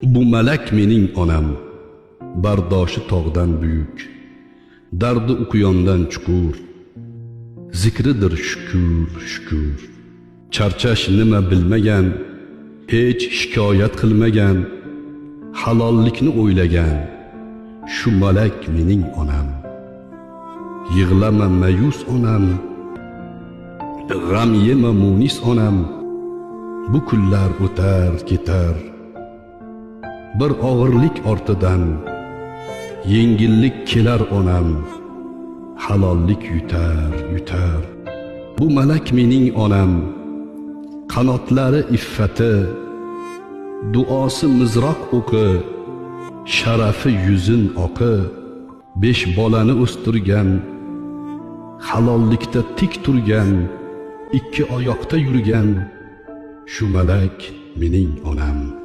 Bu malak mening onam, bardoshi tog'dan buyuk, dardi uqyondan chuqur, zikridir shukur shukur. Charchash nima bilmagan, hech shikoyat qilmagan, halollikni o'ylagan, shu malak mening onam. Yig'lama mayus onam, g'am yema munis onam, bu kunlar o'tar ketar. Bir og'irlik ortidan yengillik kelar onam, halollik yutar yutar. Bu malak mening onam, qanotlari iffati, duosi mizroq o'qi, sharafi yuzin oqi. 5 bolani o'stirgan, halollikda tik turgan, 2 oyoqda yurgan, shu malak mening onam.